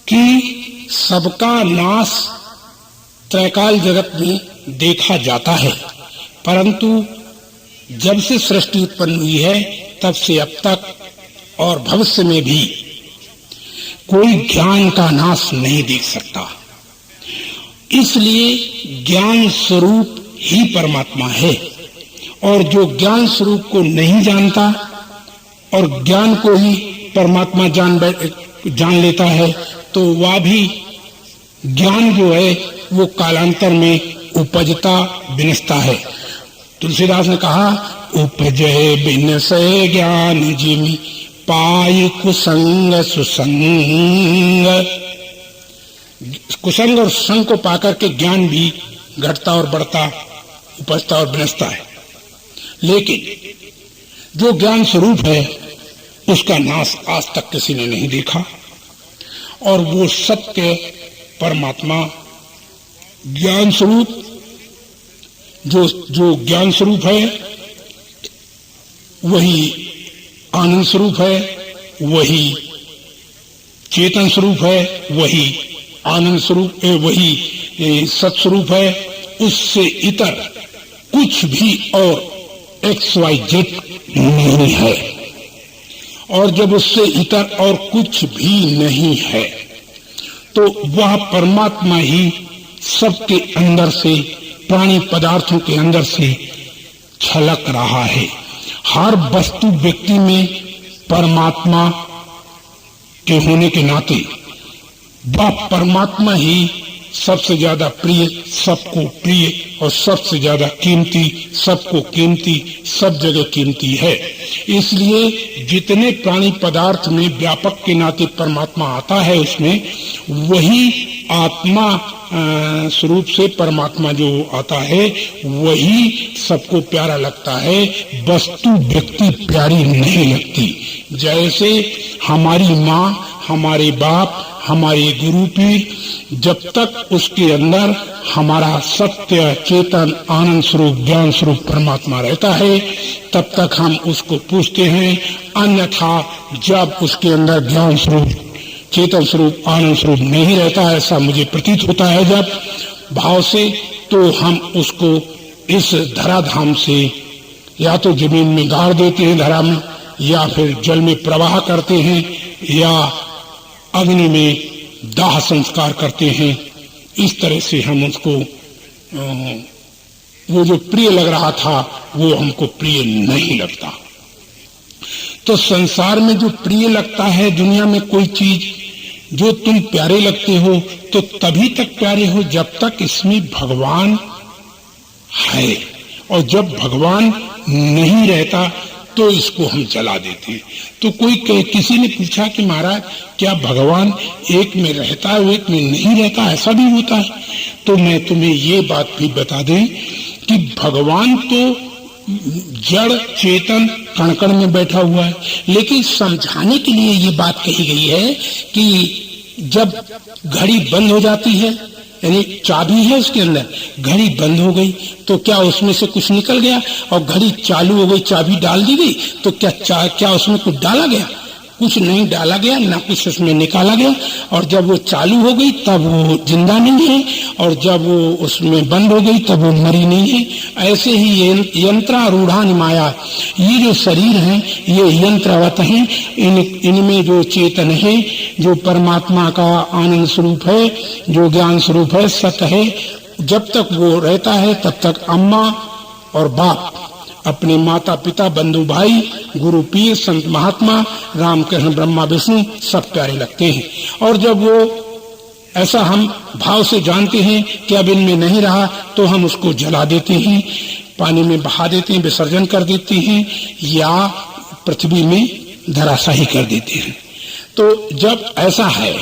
कि सबका नाश त्रैकाल जगत में देखा जाता है, परंतु जब से सृष्टि उत्पन्न हुई है तब से अब तक और भविष्य में भी कोई ज्ञान का नाश नहीं देख सकता। इसलिए ज्ञान स्वरूप ही परमात्मा है, और जो ज्ञान स्वरूप को नहीं जानता और ज्ञान को ही परमात्मा जान लेता है, तो वह भी ज्ञान जो है वो कालांतर में उपजता विनसता है। तुलसीदास ने कहा, उपजे बिनसे ज्ञान जिमि पाय कुसंग सुसंग। कुसंग और संग को पाकर के ज्ञान भी घटता और बढ़ता, उपजता और विनसता है। लेकिन जो ज्ञान स्वरूप है उसका नाश आज तक किसी ने नहीं देखा, और वो सत्य परमात्मा ज्ञान स्वरूप, जो ज्ञान स्वरूप है वही आनंद स्वरूप है, वही चेतन स्वरूप है, वही आनंद स्वरूप, वही सत्स्वरूप है। उससे इतर कुछ भी और XYZ नहीं है, और जब उससे इतर और कुछ भी नहीं है तो वह परमात्मा ही सबके अंदर से, प्राणी पदार्थों के अंदर से छलक रहा है। हर वस्तु व्यक्ति में परमात्मा के होने के नाते वह परमात्मा ही सबसे ज्यादा प्रिय, सबको प्रिय, और सबसे ज्यादा कीमती, सबको कीमती, सब जगह कीमती है। इसलिए जितने प्राणी पदार्थ में व्यापक के नाते परमात्मा आता है, उसमें वही आत्मा स्वरूप से परमात्मा जो आता है वही सबको प्यारा लगता है, वस्तु व्यक्ति प्यारी नहीं लगती। जैसे हमारी माँ, हमारे बाप, हमारे गुरु पीर, जब तक उसके अंदर हमारा सत्य चेतन आनंद स्वरूप ज्ञान स्वरूप परमात्मा रहता है तब तक हम उसको पूजते हैं। अन्यथा जब उसके अंदर ज्ञान स्वरूप चेतन स्वरूप आनंद स्वरूप नहीं रहता, ऐसा मुझे प्रतीत होता है जब भाव से, तो हम उसको इस धराधाम से या तो जमीन में गाड़ देते हैं धरा में, या फिर जल में प्रवाह करते हैं, या अग्नि में दाह संस्कार करते हैं। इस तरह से हम उसको वो जो प्रिय लग रहा था वो हमको प्रिय नहीं लगता। तो संसार में जो प्रिय लगता है, दुनिया में कोई चीज जो तुम प्यारे लगते हो, तो तभी तक प्यारे हो जब तक इसमें भगवान है, और जब भगवान नहीं रहता तो इसको हम जला देते हैं। तो किसी ने पूछा कि महाराज क्या भगवान एक में रहता है, एक में नहीं रहता, ऐसा भी होता है? तो मैं तुम्हें ये बात भी बता दें कि भगवान तो जड़ चेतन कण कण में बैठा हुआ है, लेकिन समझाने के लिए ये बात कही गई है कि जब घड़ी बंद हो जाती है, यानी चाबी है उसके अंदर, घड़ी बंद हो गई तो क्या उसमें से कुछ निकल गया, और घड़ी चालू हो गई, चाबी डाल दी गई तो क्या उसमें कुछ डाला गया? कुछ नहीं डाला गया, ना कुछ उसमें निकाला गया। और जब वो चालू हो गई तब वो जिंदा नहीं है, और जब वो उसमें बंद हो गई तब वो मरी नहीं है। ऐसे ही यंत्रारूढ़ानि माया, ये जो शरीर हैं ये यंत्रवत हैं, इनमें जो चेतन है, जो परमात्मा का आनंद स्वरूप है, जो ज्ञान स्वरूप है, सत है, जब तक वो रहता है तब तक अम्मा और बाप, अपने माता पिता, बंधु भाई, गुरु पीर, संत महात्मा, रामकृष्ण ब्रह्मा विष्णु सब प्यारे लगते हैं। और जब वो ऐसा हम भाव से जानते हैं कि अब इनमें नहीं रहा, तो हम उसको जला देते हैं, पानी में बहा देते हैं, विसर्जन कर देते हैं, या पृथ्वी में धराशाही कर देते हैं। तो जब ऐसा है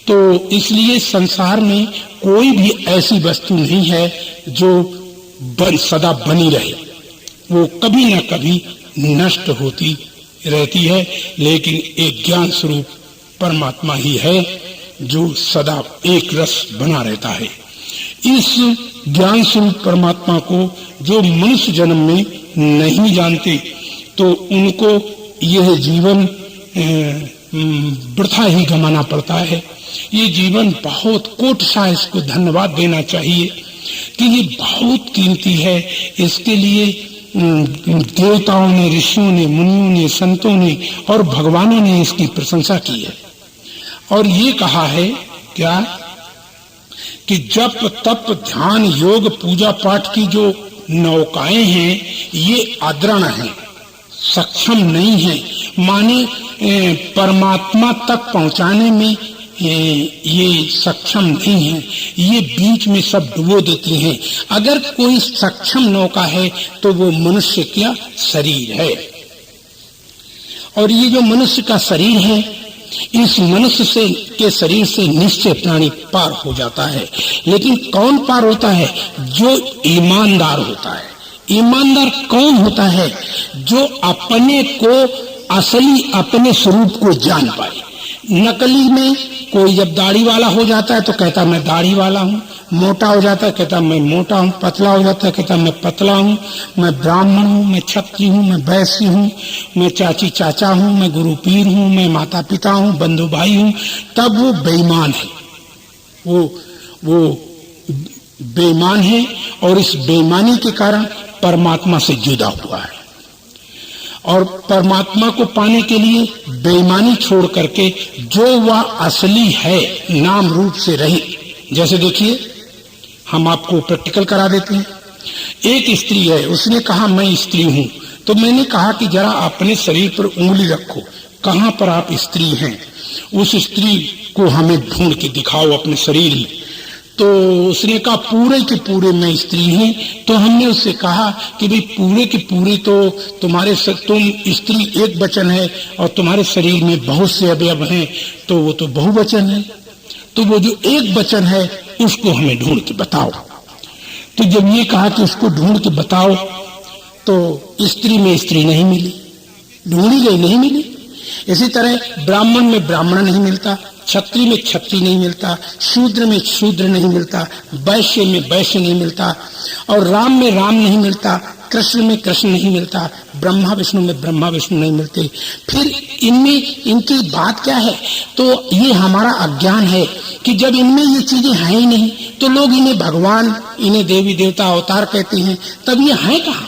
तो इसलिए संसार में कोई भी ऐसी वस्तु नहीं है जो सदा बनी रहे, वो कभी न कभी नष्ट होती रहती है। लेकिन एक ज्ञान स्वरूप परमात्मा ही है जो सदा एक रस बना रहता है। इस ज्ञान स्वरूप परमात्मा को जो मनुष्य जन्म में नहीं जानते, तो उनको यह जीवन वृथा ही गंवाना पड़ता है। ये जीवन बहुत कोट सा, इसको धन्यवाद देना चाहिए कि ये बहुत कीमती है। इसके लिए देवताओं ने, ऋषियों ने, मुनियों ने, संतों ने और भगवानों ने इसकी प्रशंसा की है। और ये कहा है क्या कि जप तप ध्यान योग पूजा पाठ की जो नौकाएं हैं ये अदृढ़ हैं, सक्षम नहीं है, माने परमात्मा तक पहुंचाने में ये सक्षम नहीं है, ये बीच में सब डुबो देती हैं। अगर कोई सक्षम नौका है तो वो मनुष्य का शरीर है। और ये जो मनुष्य का शरीर है, इस मनुष्य के शरीर से निश्चय प्राणी पार हो जाता है। लेकिन कौन पार होता है? जो ईमानदार होता है। ईमानदार कौन होता है? जो अपने को असली अपने स्वरूप को जान पाए। नकली में कोई जब दाढ़ी वाला हो जाता है तो कहता मैं दाढ़ी वाला हूँ, मोटा हो जाता है कहता मैं मोटा हूँ, पतला हो जाता है कहता मैं पतला हूँ, मैं ब्राह्मण हूँ, मैं क्षत्रिय हूँ, मैं वैश्य हूँ, मैं चाची चाचा हूँ, मैं गुरु पीर हूँ, मैं माता पिता हूँ, बंधु भाई हूँ। तब वो बेईमान है, वो बेईमान है और इस बेईमानी के कारण परमात्मा से जुदा हुआ है। और परमात्मा को पाने के लिए बेईमानी छोड़ करके जो वह असली है नाम रूप से रहे। जैसे देखिए, हम आपको प्रैक्टिकल करा देते हैं। एक स्त्री है, उसने कहा मैं स्त्री हूं, तो मैंने कहा कि जरा अपने शरीर पर उंगली रखो, कहां पर आप स्त्री हैं, उस स्त्री को हमें ढूंढ के दिखाओ अपने शरीर ही। तो उसने कहा पूरे के पूरे मैं स्त्री हूं। तो हमने उससे कहा कि भाई पूरे के पूरे तो तुम स्त्री एक वचन है और तुम्हारे शरीर में बहुत से अवयव हैं, तो वो तो बहुवचन है। तो वो जो एक वचन है उसको हमें ढूंढ के बताओ। तो जब ये कहा कि उसको ढूंढ के बताओ, तो स्त्री में स्त्री नहीं मिली, ढूंढी गई नहीं मिली। इसी तरह ब्राह्मण में ब्राह्मण नहीं मिलता, क्षत्रिय में क्षत्रिय नहीं मिलता, शूद्र में शूद्र नहीं मिलता, वैश्य में वैश्य नहीं मिलता, और राम में राम नहीं मिलता, कृष्ण में कृष्ण नहीं मिलता, ब्रह्मा विष्णु में ब्रह्मा विष्णु नहीं मिलते। फिर इनमें इनकी बात क्या है? तो ये हमारा अज्ञान है कि जब इनमें ये चीजें हैं ही नहीं तो लोग इन्हें भगवान, इन्हें देवी देवता अवतार कहते हैं। तब ये है कहाँ?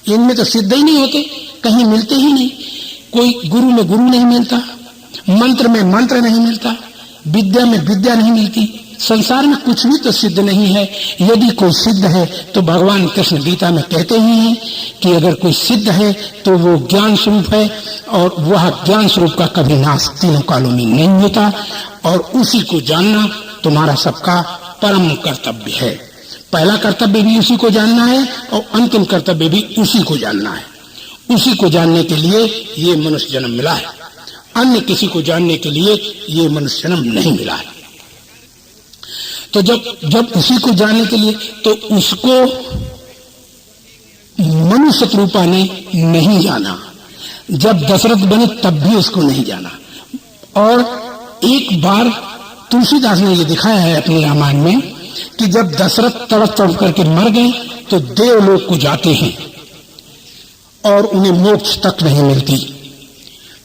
इनमें तो सिद्ध ही नहीं होते, कहीं मिलते ही नहीं। कोई गुरु में गुरु नहीं मिलता, मंत्र में मंत्र नहीं मिलता, विद्या में विद्या नहीं मिलती। संसार में कुछ भी तो सिद्ध नहीं है। यदि कोई सिद्ध है तो भगवान कृष्ण गीता में कहते ही हैं कि अगर कोई सिद्ध है तो वो ज्ञान स्वरूप है, और वह ज्ञान स्वरूप का कभी नाश तीनों कालों में नहीं होता, और उसी को जानना तुम्हारा सबका परम कर्तव्य है। पहला कर्तव्य भी उसी को जानना है और अंतिम कर्तव्य भी उसी को जानना है। उसी को जानने के लिए ये मनुष्य जन्म मिला है, अन्य किसी को जानने के लिए ये मनुष्य जन्म नहीं मिला है। तो जब उसी को जानने के लिए, तो उसको मनुष्य रूपा ने नहीं जाना। जब दशरथ बने तब भी उसको नहीं जाना। और एक बार तुलसीदास ने ये दिखाया है अपने रामायण में कि जब दशरथ तड़प तड़प करके मर गए तो देवलोक को जाते हैं और उन्हें मोक्ष तक नहीं मिलती।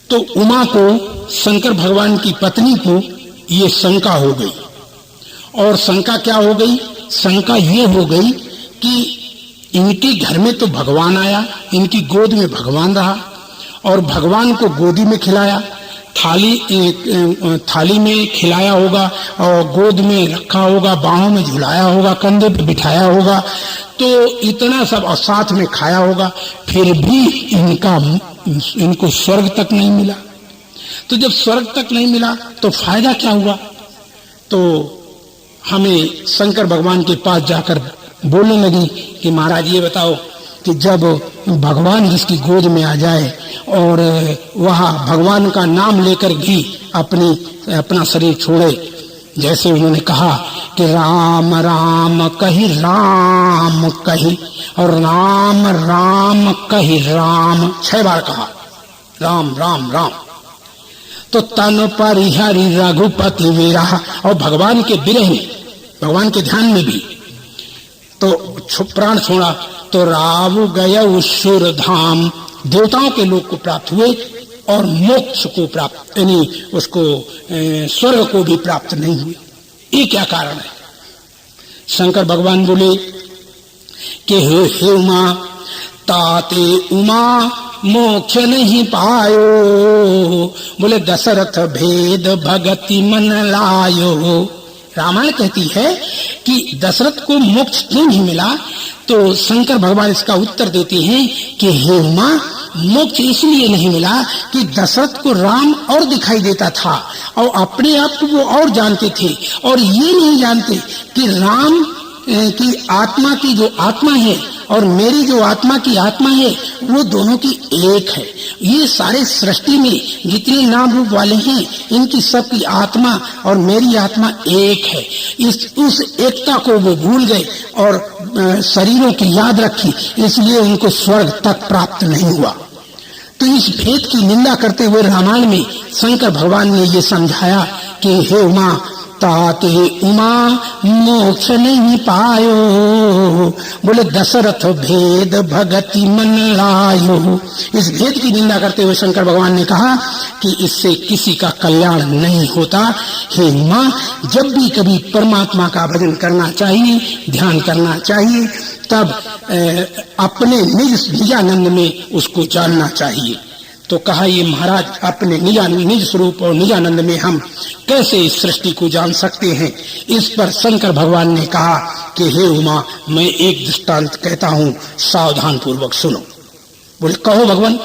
तो उमा को, शंकर भगवान की पत्नी को ये शंका हो गई। और शंका क्या हो गई? शंका ये हो गई कि इनके घर में तो भगवान आया, इनकी गोद में भगवान रहा और भगवान को गोदी में खिलाया, थाली में खिलाया होगा और गोद में रखा होगा, बाहों में झुलाया होगा, कंधे पे बिठाया होगा, तो इतना सब और साथ में खाया होगा, फिर भी इनको स्वर्ग तक नहीं मिला। तो जब स्वर्ग तक नहीं मिला तो फायदा क्या हुआ? तो हमें शंकर भगवान के पास जाकर बोलने लगी कि महाराज ये बताओ कि जब भगवान जिसकी गोद में आ जाए और वह भगवान का नाम लेकर भी अपना शरीर छोड़े, जैसे उन्होंने कहा कि राम राम कही राम कही और राम राम कही राम 6 बार कहा, राम राम राम, तो तन परिहरि रघुपति विरह, और भगवान के विरह में, भगवान के ध्यान में भी तो प्राण छोड़ा तो राव गया सुर धाम, देवताओं के लोक को प्राप्त हुए और मोक्ष को प्राप्त यानी उसको स्वर्ग को भी प्राप्त नहीं हुए। ये क्या कारण है? शंकर भगवान बोले कि हे उमा, ताते उमा मोक्ष नहीं पायो, बोले दशरथ भेद भगति मन लायो। रामायण कहती है कि दशरथ को मोक्ष क्यों नहीं मिला? तो शंकर भगवान इसका उत्तर देते हैं कि हे उमा, मोक्ष इसलिए नहीं मिला कि दशरथ को राम और दिखाई देता था और अपने आप को वो और जानते थे, और ये नहीं जानते कि राम की आत्मा की जो आत्मा है और मेरी जो आत्मा की आत्मा है वो दोनों की एक है। ये सारे सृष्टि में जितने नाम रूप वाले हैं इनकी सबकी आत्मा और मेरी आत्मा एक है। उस एकता को वो भूल गए और शरीरों की याद रखी, इसलिए उनको स्वर्ग तक प्राप्त नहीं हुआ। तो इस भेद की निंदा करते हुए रामायण में शंकर भगवान ने ये समझाया कि हे उमा, ताते उमा मोक्ष नहीं पायो, बोले दशरथ भेद भगति मन लायो। इस भेद की निंदा करते हुए शंकर भगवान ने कहा कि इससे किसी का कल्याण नहीं होता। हे उमा, जब भी कभी परमात्मा का भजन करना चाहिए, ध्यान करना चाहिए, तब अपने निजानंद में उसको जानना चाहिए। तो कहा ये महाराज, अपने निज स्वरूप और निजानंद में हम कैसे इस सृष्टि को जान सकते हैं? इस पर शंकर भगवान ने कहा कि हे उमा, मैं एक दृष्टांत कहता हूं, सावधान पूर्वक सुनो। बोले कहो भगवान।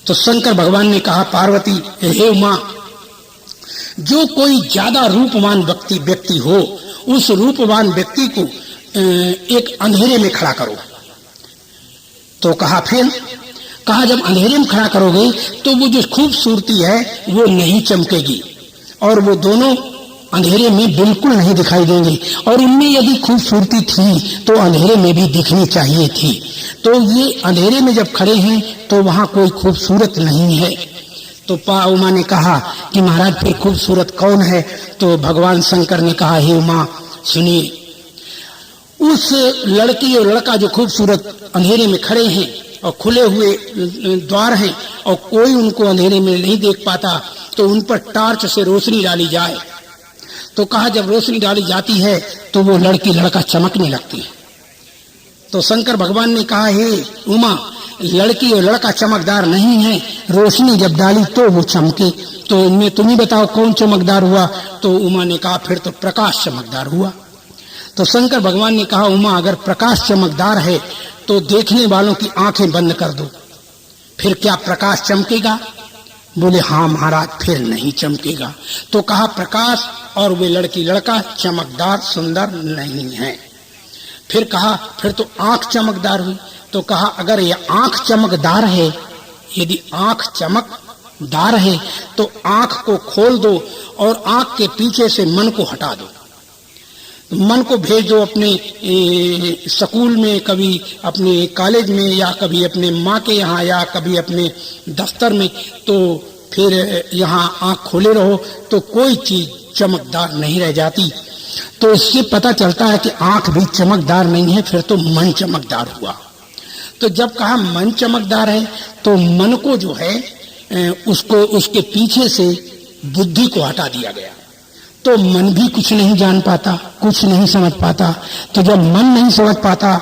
तो शंकर भगवान ने कहा, पार्वती, हे उमा, जो कोई ज्यादा रूपवान व्यक्ति हो, उस रूपवान व्यक्ति को एक अंधेरे में खड़ा करो। तो कहा फिर? कहा जब अंधेरे में खड़ा करोगे तो वो जो खूबसूरती है वो नहीं चमकेगी और वो दोनों अंधेरे में बिल्कुल नहीं दिखाई देंगे, और उनमें यदि खूबसूरती थी तो अंधेरे में भी दिखनी चाहिए थी। तो ये अंधेरे में जब खड़े हैं तो वहां कोई खूबसूरत नहीं है। तो उमा ने कहा कि महाराज फिर खूबसूरत कौन है? तो भगवान शंकर ने कहा, हे उमा सुनिए, उस लड़की और लड़का जो खूबसूरत अंधेरे में खड़े हैं और खुले हुए द्वार हैं और कोई उनको अंधेरे में नहीं देख पाता, तो उन पर टार्च से रोशनी डाली जाए। तो कहा जब रोशनी डाली जाती है तो वो लड़की लड़का चमकने लगती है। तो शंकर भगवान ने कहा, हे उमा, लड़की और लड़का चमकदार नहीं है, रोशनी जब डाली तो वो चमके। तो इनमें तुम ही बताओ कौन चमकदार हुआ? तो उमा ने कहा फिर तो प्रकाश चमकदार हुआ। तो शंकर भगवान ने कहा, उमा, अगर प्रकाश चमकदार है तो देखने वालों की आंखें बंद कर दो, फिर क्या प्रकाश चमकेगा? बोले हाँ महाराज, फिर नहीं चमकेगा। तो कहा प्रकाश और वे लड़की लड़का चमकदार सुंदर नहीं है। फिर कहा फिर तो आंख चमकदार हुई। तो कहा अगर ये आंख चमकदार है, यदि आंख चमकदार है तो आंख को खोल दो और आंख के पीछे से मन को हटा दो। मन को भेज दो अपने स्कूल में, कभी अपने कॉलेज में, या कभी अपने माँ के यहाँ, या कभी अपने दफ्तर में। तो फिर यहाँ आंख खोले रहो तो कोई चीज चमकदार नहीं रह जाती। तो इससे पता चलता है कि आंख भी चमकदार नहीं है, फिर तो मन चमकदार हुआ। तो जब कहा मन चमकदार है तो मन को जो है उसको उसके पीछे से बुद्धि को हटा दिया गया। तो मन भी कुछ नहीं जान पाता, कुछ नहीं समझ पाता। तो जब मन नहीं समझ पाता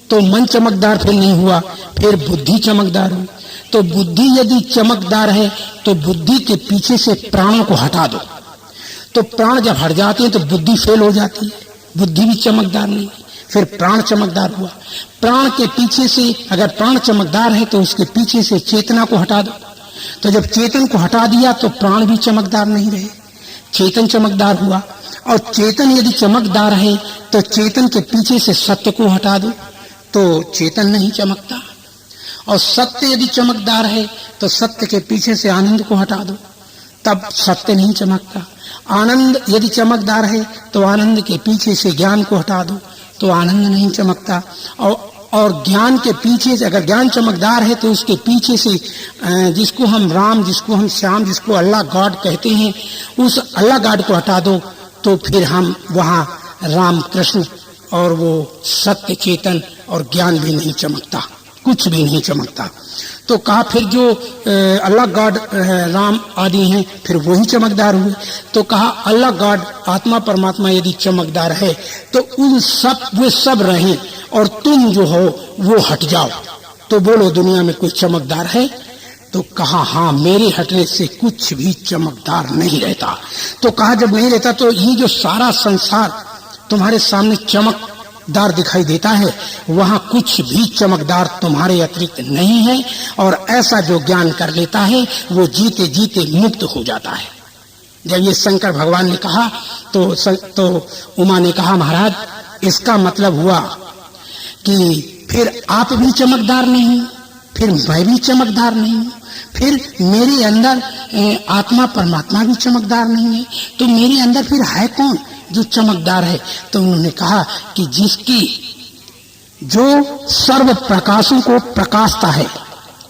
तो मन चमकदार फिर नहीं हुआ, फिर बुद्धि चमकदार हुई। तो बुद्धि यदि चमकदार है तो बुद्धि के पीछे से प्राणों को हटा दो। तो प्राण जब हट जाते हैं तो बुद्धि फेल हो जाती है, बुद्धि भी चमकदार नहीं, फिर प्राण चमकदार हुआ। प्राण के पीछे से, अगर प्राण चमकदार है तो उसके पीछे से चेतना को हटा दो। तो जब चेतन को हटा दिया तो प्राण भी चमकदार नहीं रहे, चेतन चमकदार हुआ। और चेतन यदि चमकदार है तो चेतन के पीछे से सत्य को हटा दो तो चेतन नहीं चमकता। और सत्य यदि चमकदार है तो सत्य के पीछे से आनंद को हटा दो, तब सत्य नहीं चमकता। आनंद यदि चमकदार है तो आनंद के पीछे से ज्ञान को हटा दो तो आनंद नहीं चमकता। और ज्ञान के पीछे से, अगर ज्ञान चमकदार है तो उसके पीछे से जिसको हम राम, जिसको हम श्याम, जिसको अल्लाह गॉड कहते हैं, उस अल्लाह गॉड को हटा दो तो फिर हम वहां राम कृष्ण और वो सत्य चेतन और ज्ञान भी नहीं चमकता, कुछ भी नहीं चमकता। तो कहा फिर जो अल्लाह गॉड राम आदि हैं फिर वही चमकदार हुए। तो कहा अल्लाह गॉड आत्मा परमात्मा यदि चमकदार है तो उन सब वे सब रहें और तुम जो हो वो हट जाओ। तो बोलो दुनिया में कोई चमकदार है? तो कहा हाँ, मेरे हटने से कुछ भी चमकदार नहीं रहता। तो कहा जब नहीं रहता तो ये जो सारा संसार तुम्हारे सामने चमकदार दिखाई देता है वहां कुछ भी चमकदार तुम्हारे अतिरिक्त नहीं है, और ऐसा जो ज्ञान कर लेता है वो जीते जीते मुक्त हो जाता है। जब ये शंकर भगवान ने कहा तो उमा ने कहा महाराज इसका मतलब हुआ कि फिर आप भी चमकदार नहीं, फिर मैं भी चमकदार नहीं, फिर मेरे अंदर आत्मा परमात्मा भी चमकदार नहीं है, तो मेरे अंदर फिर है कौन जो चमकदार है? तो उन्होंने कहा कि जिसकी जो सर्व प्रकाशों को प्रकाशता है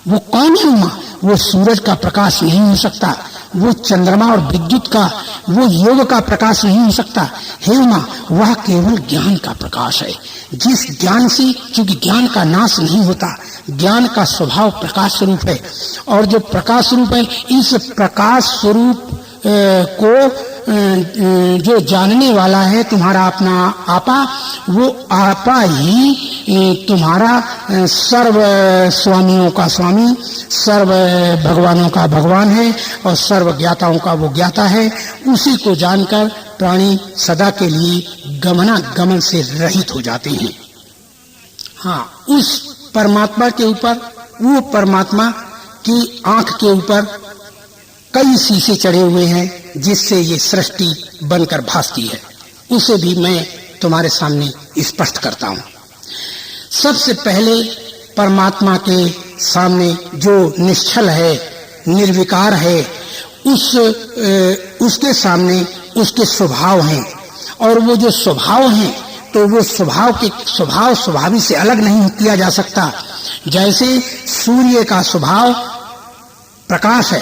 वो कौन है उमा? वो सूरज का प्रकाश नहीं हो सकता, वो चंद्रमा और विद्युत का वो योग का प्रकाश नहीं हो सकता। हे उमा, वह केवल ज्ञान का प्रकाश है। जिस ज्ञान से, क्योंकि ज्ञान का नाश नहीं होता, ज्ञान का स्वभाव प्रकाश स्वरूप है, और जो प्रकाश स्वरूप है इस प्रकाश स्वरूप को जो जानने वाला है तुम्हारा अपना आपा, वो आपा ही तुम्हारा सर्व स्वामियों का स्वामी, सर्व भगवानों का भगवान है और सर्व ज्ञाताओं का वो ज्ञाता है। उसी को जानकर प्राणी सदा के लिए गमनागमन से रहित हो जाते हैं। हाँ, उस परमात्मा के ऊपर, वो परमात्मा की आंख के ऊपर कई शीशे चढ़े हुए हैं जिससे ये सृष्टि बनकर भासती है, उसे भी मैं तुम्हारे सामने स्पष्ट करता हूं। सबसे पहले परमात्मा के सामने जो निश्चल है, निर्विकार है, उसके सामने उसके स्वभाव हैं, और वो जो स्वभाव हैं तो वो स्वभाव के स्वभावी से अलग नहीं किया जा सकता। जैसे सूर्य का स्वभाव प्रकाश है,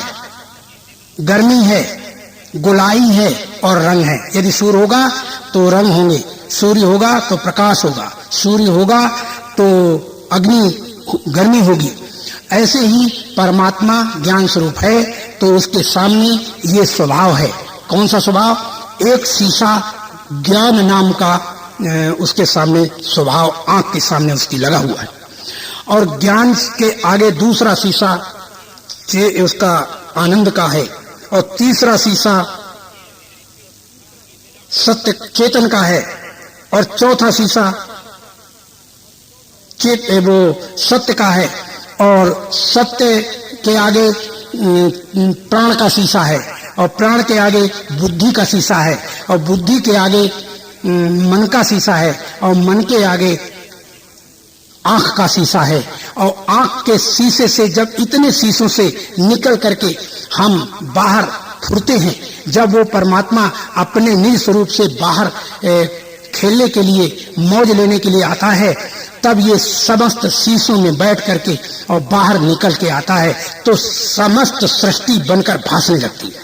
गर्मी है, गोलाई है और रंग है। यदि सूर्य होगा तो रंग होंगे, सूर्य होगा तो प्रकाश होगा, सूर्य होगा तो अग्नि गर्मी होगी। ऐसे ही परमात्मा ज्ञान स्वरूप है तो उसके सामने ये स्वभाव है। कौन सा स्वभाव? एक शीशा ज्ञान नाम का उसके सामने स्वभाव आंख के सामने उसकी लगा हुआ है, और ज्ञान के आगे दूसरा शीशा उसका आनंद का है, और तीसरा शीशा सत्य चेतन का है, और चौथा शीशा वो सत्य का है, और सत्य के आगे प्राण का शीशा है, और प्राण के आगे बुद्धि का शीशा है, और बुद्धि के आगे मन का शीशा है, और मन के आगे आंख का शीशा है। और आंख के शीशे से जब इतने शीशों से निकल करके हम बाहर फुरते हैं, जब वो परमात्मा अपने निज स्वरूप से बाहर खेलने के लिए, मौज लेने के लिए आता है, तब ये समस्त शीशों में बैठ करके और बाहर निकल के आता है तो समस्त सृष्टि बनकर भासने लगती है।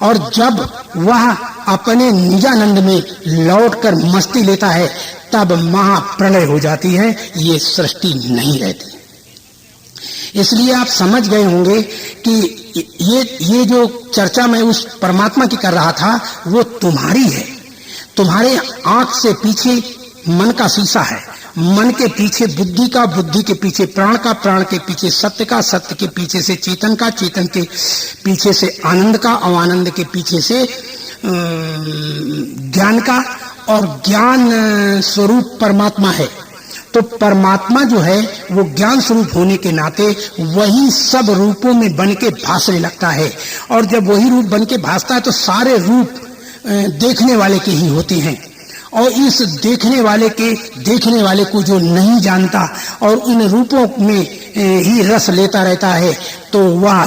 और जब वह अपने निजानंद में लौटकर मस्ती लेता है तब महाप्रलय हो जाती है, ये सृष्टि नहीं रहती। इसलिए आप समझ गए होंगे कि ये जो चर्चा मैं उस परमात्मा की कर रहा था वो तुम्हारी है। तुम्हारे आंख से पीछे मन का शीशा है, मन के पीछे बुद्धि का, बुद्धि के पीछे प्राण का, प्राण के पीछे सत्य का, सत्य के पीछे से चेतन का, चेतन के पीछे से आनंद का, और आनंद के पीछे से ज्ञान का, और ज्ञान स्वरूप परमात्मा है। तो परमात्मा जो है वो ज्ञान स्वरूप होने के नाते वही सब रूपों में बन के भासने लगता है, और जब वही रूप बन के भासता है तो सारे रूप देखने वाले के ही होते हैं। और इस देखने वाले को जो नहीं जानता और उन रूपों में ही रस लेता रहता है, तो वह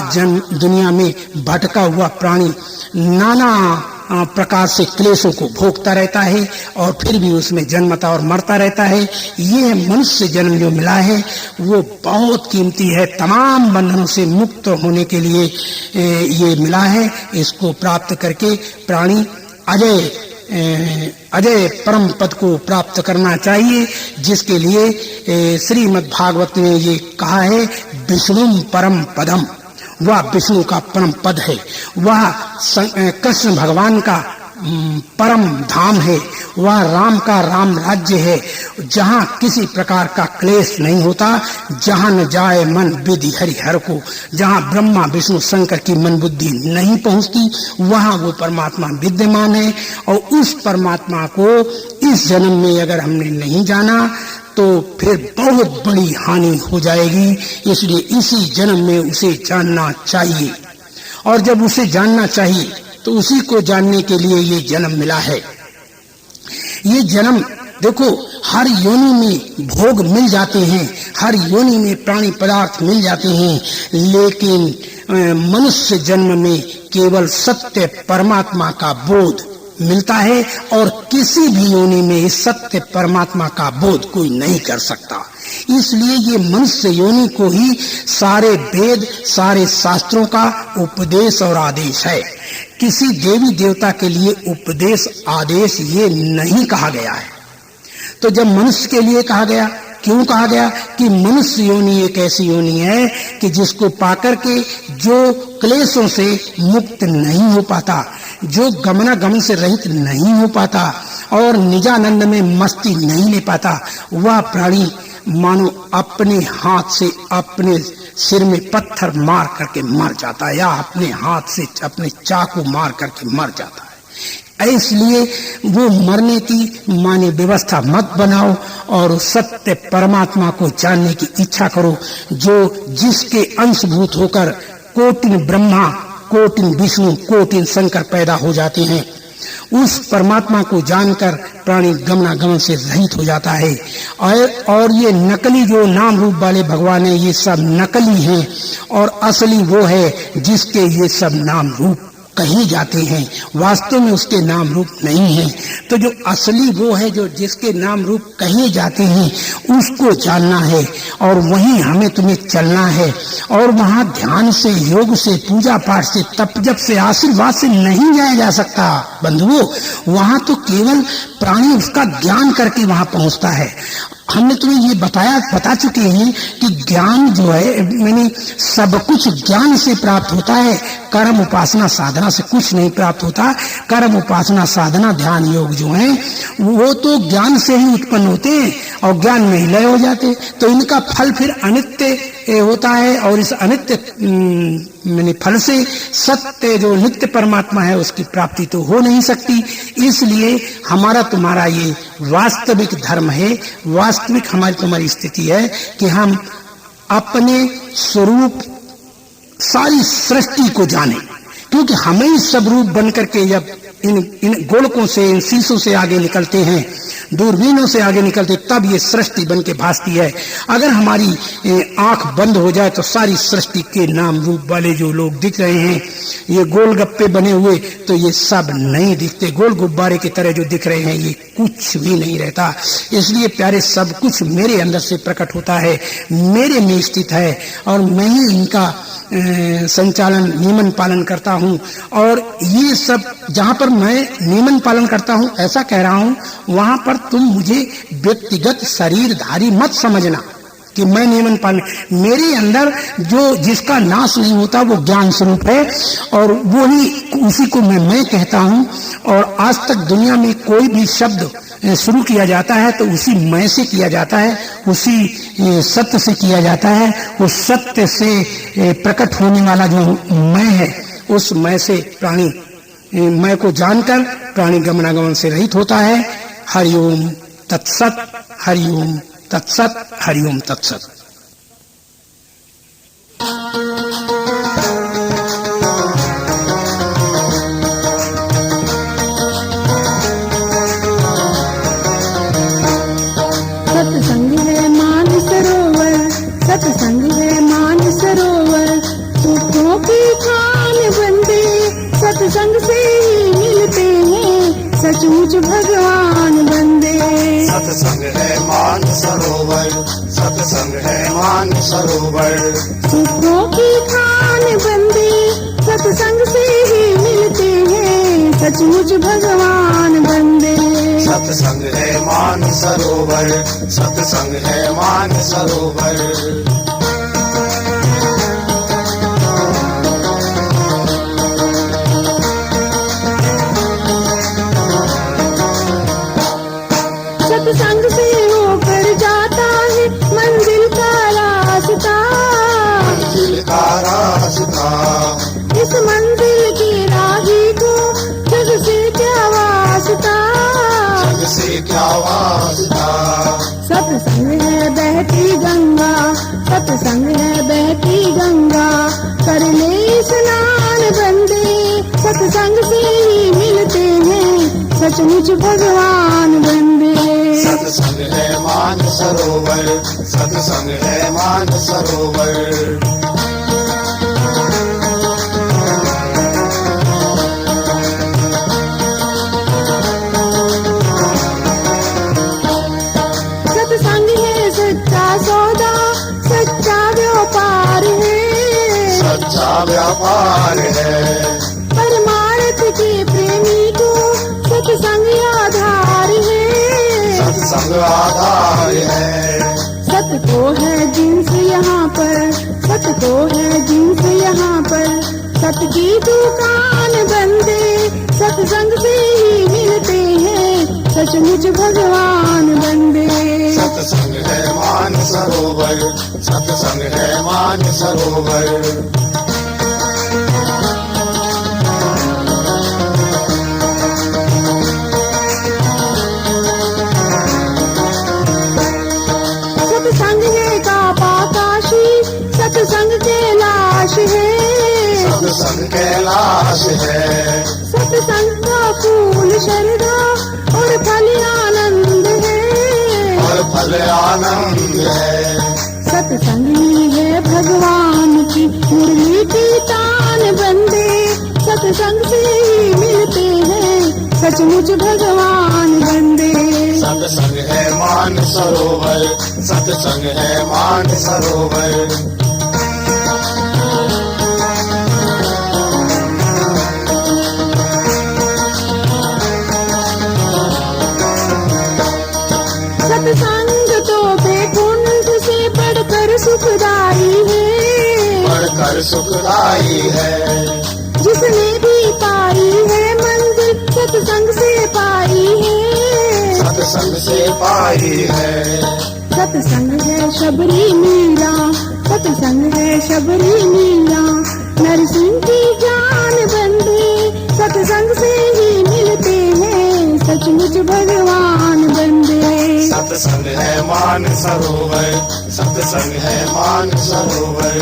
दुनिया में भटका हुआ प्राणी नाना प्रकार से क्लेशों को भोगता रहता है और फिर भी उसमें जन्मता और मरता रहता है। ये मनुष्य जन्म जो मिला है वो बहुत कीमती है, तमाम बंधनों से मुक्त होने के लिए ये मिला है। इसको प्राप्त करके प्राणी अजय अजय परम पद को प्राप्त करना चाहिए, जिसके लिए श्रीमद् भागवत ने ये कहा है विष्णु परम पदम, वह विष्णु का परम पद है, वह कृष्ण भगवान का परम धाम है, वह राम का राम राज्य है, जहाँ किसी प्रकार का क्लेश नहीं होता, जहाँ न जाए मन विधि हरिहर को, जहाँ ब्रह्मा विष्णु शंकर की मन बुद्धि नहीं पहुँचती, वहाँ वो परमात्मा विद्यमान है। और उस परमात्मा को इस जन्म में अगर हमने नहीं जाना तो फिर बहुत बड़ी हानि हो जाएगी। इसलिए इसी जन्म में उसे जानना चाहिए, और जब उसे जानना चाहिए तो उसी को जानने के लिए ये जन्म मिला है। ये जन्म देखो, हर योनि में भोग मिल जाते हैं, हर योनि में प्राणी पदार्थ मिल जाते हैं, लेकिन मनुष्य जन्म में केवल सत्य परमात्मा का बोध मिलता है, और किसी भी योनि में इस सत्य परमात्मा का बोध कोई नहीं कर सकता। इसलिए ये मनुष्य योनि को ही सारे वेद, सारे शास्त्रों का उपदेश और आदेश है। किसी देवी देवता के लिए उपदेश आदेश ये नहीं कहा गया है। तो जब मनुष्य के लिए कहा गया, क्यों कहा गया? कि मनुष्य योनि एक ऐसी योनि है कि जिसको पाकर के जो क्लेशों से मुक्त नहीं हो पाता, जो गमनागमन से रहित नहीं हो पाता और निजानंद में मस्ती नहीं ले पाता, वह प्राणी मानो अपने हाथ से अपने सिर में पत्थर मार करके मर जाता है, या अपने हाथ से अपने चाकू मार करके मर जाता है। इसलिए वो मरने की माने व्यवस्था मत बनाओ, और सत्य परमात्मा को जानने की इच्छा करो, जो जिसके अंशभूत होकर cotton Brahma, cotton Vishnu, cotton Shankar पैदा हो जाते हैं। उस परमात्मा को जानकर प्राणी गमनागमन से रहित हो जाता है। और ये नकली जो नाम रूप वाले भगवान है, ये सब नकली हैं, और असली वो है जिसके ये सब नाम रूप कहे जाते हैं, वास्तव में उसके नाम रूप नहीं है। तो जो असली वो है, जो जिसके नाम रूप कहे जाते हैं, उसको जानना है, और वहीं हमें तुम्हें चलना है। और वहाँ ध्यान से, योग से, पूजा पाठ से, तप जप से, आशीर्वाद से नहीं जाया जा सकता बंधुओं। वहाँ तो केवल प्राणी उसका ज्ञान करके वहाँ पहुँचता है। हमने तुम्हें ये बता चुके हैं कि ज्ञान जो है, मैंने सब कुछ ज्ञान से प्राप्त होता है, कर्म उपासना साधना से कुछ नहीं प्राप्त होता। कर्म उपासना साधना ध्यान योग जो है वो तो ज्ञान से ही उत्पन्न होते हैं, और ज्ञान में ही लय हो जाते, तो इनका फल फिर अनित्य होता है, और इस अनित्य मैंने फल से सत्य जो नित्य परमात्मा है उसकी प्राप्ति तो हो नहीं सकती। इसलिए हमारा तुम्हारा ये वास्तविक धर्म है, वास्तविक हमारी तुम्हारी स्थिति है कि हम अपने स्वरूप सारी सृष्टि को जाने, क्योंकि हमें ही सब रूप बन करके जब इन गोलकों से, इन शीशों से आगे निकलते हैं, दूरबीनों से आगे निकलते, तब ये सृष्टि बन के भासती है। अगर हमारी आंख बंद हो जाए तो सारी सृष्टि के नाम रूप वाले जो लोग दिख रहे हैं, ये गोलगप्पे बने हुए, तो ये सब नहीं दिखते। गोल गुब्बारे की तरह जो दिख रहे हैं, ये कुछ भी नहीं रहता। इसलिए प्यारे, सब कुछ मेरे अंदर से प्रकट होता है, मेरे में स्थित है, और मैं ही इनका संचालन, नियमन पालन करता हूँ। और ये सब जहाँ पर मैं नियमन पालन करता हूँ, ऐसा कह रहा हूँ, वहाँ पर तुम मुझे व्यक्तिगत शरीरधारी मत समझना कि मैं नियमन पालन। मेरे अंदर जो जिसका नाश नहीं होता वो ज्ञान स्वरूप है, और वो ही उसी को मैं कहता हूँ। और आज तक दुनिया में कोई भी शब्द शुरू किया जाता है तो उसी मैं से किया जाता है, उसी सत्य से किया जाता है। उस सत्य से प्रकट होने वाला जो मैं है, उस मैं से प्राणी मैं को जानकर प्राणी गमनागमन से रहित होता है। हरिओम तत्सत, हरिओम तत्सत, हरिओम तत्सत। सत्संग है मान सरोवर, सत्संग है मान सरोवर, सुखों की खान बंदे सत्संग से ही मिलते हैं, सचमुच भगवान बंदे। सत्संग है मान सरोवर, सत्संग है मान सरोवर, सुखों की खान बंदे सत्संग से ही मिलते हैं, सचमुच भगवान बंदे। सत्संग है मान सरोवर, सत्संग है मान सरोवर। सत्संग से होकर जाता है मंजिल का रास्ता। मंजिल का रास्ता, इस मंजिल की राही को जग से क्या वास्ता। जग से क्या वास्ता। सत्संग है बहती गंगा, सत्संग है बहती गंगा, कर ले स्नान बंदे। सत्संग से ही मिलते हैं सचमुच भगवान बंदे। सत्संग है मान सरोवर, सत्संग है मान सरोवर। सत्संग है सच्चा सौदा, सच्चा व्यापार है। सच्चा व्यापार है, परमार्थ के प्रेमी को सत्संग आधार है। सत्संग आधार है। सत को है जिन्स यहाँ पर, सत को है जिन्स यहाँ पर, सत की दुकान बंदे। सत्संग से ही मिलते हैं सचमुच भगवान बंदे। सत्संग है मान सरोवर, सत्संग है मान सरोवर। सत्संग है कापा काशी, सत्संग कैलाश है। सत्संग कैलाश है, सत्संग का फूल श्रद्धा और फल आनंद है। और फल आनंद है। सत्संग ही है भगवान की मुरली की तान बंदे। सत्संग से ही मिलते हैं सचमुच भगवान बंदे। सत्संग है मान सरोवर, सत्संग है मान सरोवर। सत्संग तो बैकुंठ से बढ़कर सुखदाई है। बढ़कर सुखदाई है, जिसने भी पाई है मंजिल सत्संग से पाई है। सत्संग से पाई है। सत्संग है शबरी मीरा, सत्संग है शबरी मीरा, नरसिंह की जान बंदे। सत्संग से ही मिलते हैं सचमुच भगवान बंदे। सत्संग है मान सरोवर, सत्संग है मान सरोवर।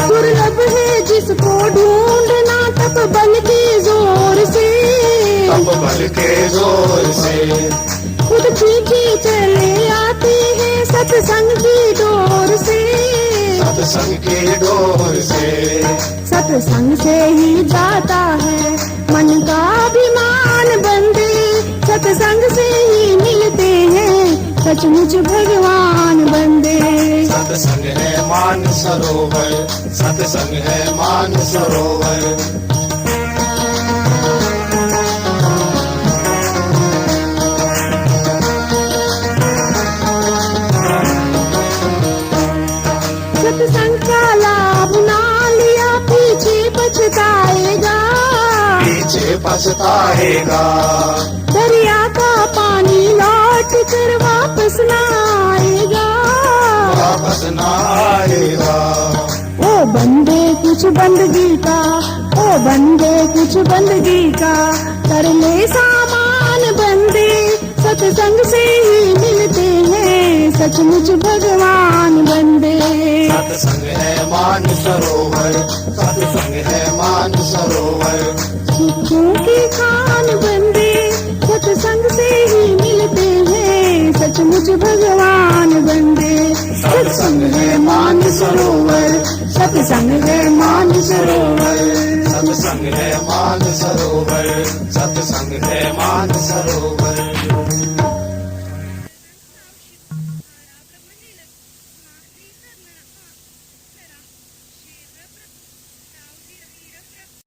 दुर्लभ है जिसको ढूंढना तप बल के जोर से। तप बल के जोर से, खुद पीछे चले आते हैं सत्संग की डोर से। सत्संग की डोर से, सत्संग से ही जाता है मन का अभिमान बंदे। सत्संग से ही मिलते हैं सचमुच भगवान बंदे। सत्संग है मान सरोवर, सत्संग है मान सरोवर। सत्संग का लाभ ना लिया पीछे पछताएगा। पीछे पछताएगा, दरिया का पानी लौट कर वापस ना आएगा। वापस न आएगा। ओ बंदे कुछ बंदगी का, ओ बंदे कुछ बंदगी का, कर ले सामान बंदे। सत्संग से ही मिलते हैं सचमुच भगवान बंदे। सत्संग है मान सरोवर, सत्संग है मान सरोवर। सुखों की खान बंदे। सत्संग से ही मिलते हैं सचमुच भगवान बंदे। सत्संग है मान सरोवर, सत्संग है मान सरोवर। सत्संग है मान सरोवर, सत्संग है मान सरोवर।